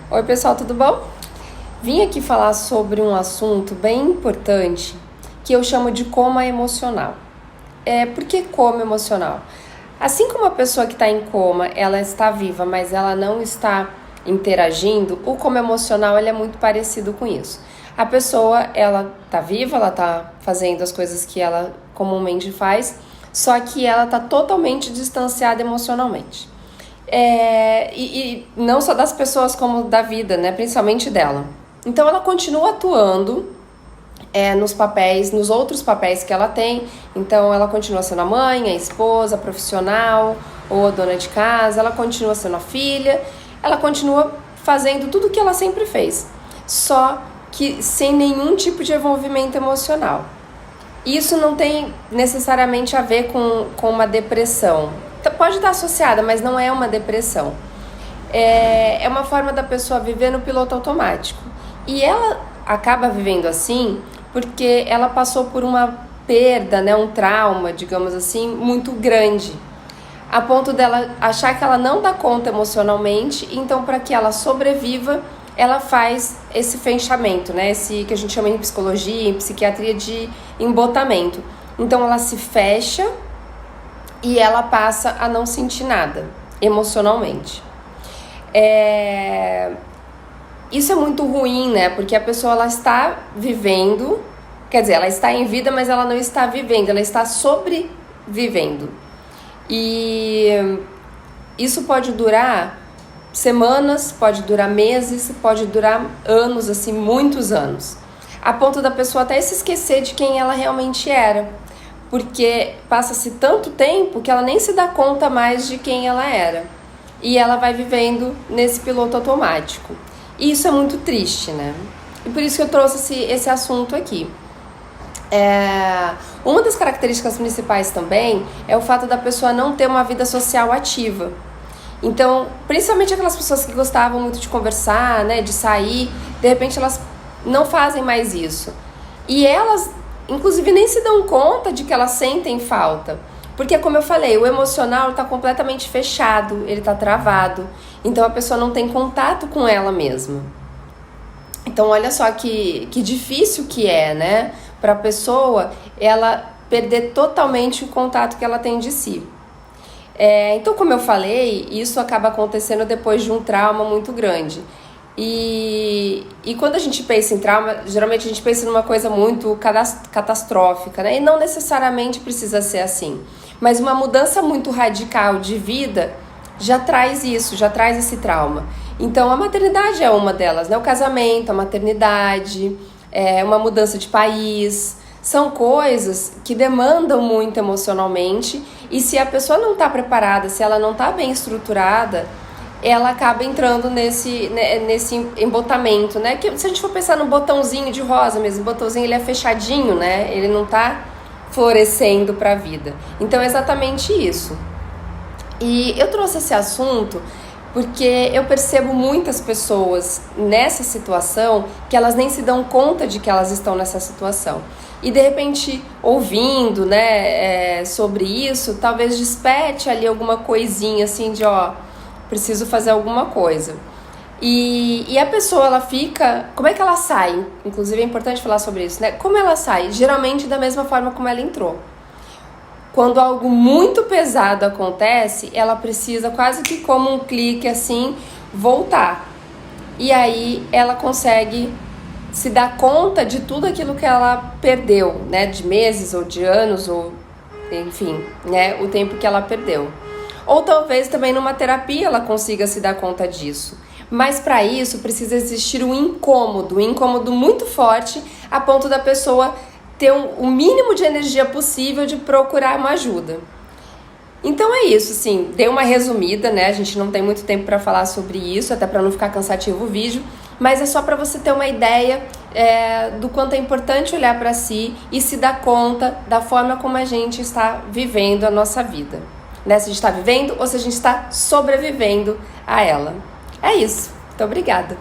Oi pessoal, tudo bom? Vim aqui falar sobre um assunto bem importante que eu chamo de coma emocional. Por que coma emocional? Assim como a pessoa que está em coma, ela está viva, mas ela não está interagindo, o coma emocional ele é muito parecido com isso. A pessoa, ela está viva, ela está fazendo as coisas que ela comumente faz, só que ela está totalmente distanciada emocionalmente. E não só das pessoas como da vida, né? Principalmente dela. Então ela continua atuando nos outros papéis que ela tem. Então ela continua sendo a mãe, a esposa, a profissional ou a dona de casa, ela continua sendo a filha, ela continua fazendo tudo o que ela sempre fez, só que sem nenhum tipo de envolvimento emocional. Isso não tem necessariamente a ver com uma depressão. Pode estar associada, mas não é uma depressão. É uma forma da pessoa viver no piloto automático. E ela acaba vivendo assim porque ela passou por uma perda, né, um trauma, digamos assim, muito grande. A ponto dela achar que ela não dá conta emocionalmente, então para que ela sobreviva, ela faz esse fechamento, né, esse que a gente chama em psicologia, em psiquiatria de embotamento. Então ela se fecha e ela passa a não sentir nada emocionalmente. Isso é muito ruim, né? Porque a pessoa ela está vivendo, quer dizer, ela está em vida, mas ela não está vivendo, ela está sobrevivendo. E isso pode durar semanas, pode durar meses, pode durar anos, assim, muitos anos. A ponto da pessoa até se esquecer de quem ela realmente era. Porque passa-se tanto tempo que ela nem se dá conta mais de quem ela era. E ela vai vivendo nesse piloto automático. E isso é muito triste, né? E por isso que eu trouxe esse assunto aqui. Uma das características principais também é o fato da pessoa não ter uma vida social ativa. Então, principalmente aquelas pessoas que gostavam muito de conversar, né, de sair, de repente elas não fazem mais isso. E elas inclusive nem se dão conta de que elas sentem falta. Porque, como eu falei, o emocional está completamente fechado, ele está travado. Então a pessoa não tem contato com ela mesma. Então olha só que difícil que é, né? Para a pessoa ela perder totalmente o contato que ela tem de si. Então, como eu falei, isso acaba acontecendo depois de um trauma muito grande. E quando a gente pensa em trauma, geralmente a gente pensa numa coisa muito catastrófica, né? E não necessariamente precisa ser assim. Mas uma mudança muito radical de vida já traz isso, já traz esse trauma. Então a maternidade é uma delas, né? O casamento, a maternidade, uma mudança de país. São coisas que demandam muito emocionalmente. E se a pessoa não está preparada, se ela não está bem estruturada, ela acaba entrando nesse embotamento, né? Que se a gente for pensar no botãozinho de rosa mesmo, o botãozinho ele é fechadinho, né? Ele não tá florescendo para a vida. Então é exatamente isso. E eu trouxe esse assunto porque eu percebo muitas pessoas nessa situação que elas nem se dão conta de que elas estão nessa situação. E de repente, ouvindo, né, sobre isso, talvez desperte ali alguma coisinha assim de, preciso fazer alguma coisa. E a pessoa, ela fica... Como é que ela sai? Inclusive é importante falar sobre isso, né? Como ela sai? Geralmente da mesma forma como ela entrou. Quando algo muito pesado acontece, ela precisa quase que como um clique assim, voltar. E aí ela consegue se dar conta de tudo aquilo que ela perdeu, né? De meses ou de anos, ou enfim, né? O tempo que ela perdeu. Ou talvez também numa terapia ela consiga se dar conta disso. Mas para isso precisa existir um incômodo muito forte, a ponto da pessoa ter o mínimo de energia possível de procurar uma ajuda. Então é isso, assim, dei uma resumida, né? A gente não tem muito tempo para falar sobre isso, até para não ficar cansativo o vídeo, mas é só para você ter uma ideia do quanto é importante olhar para si e se dar conta da forma como a gente está vivendo a nossa vida. Né? Se a gente está vivendo ou se a gente está sobrevivendo a ela. É isso. Muito obrigada.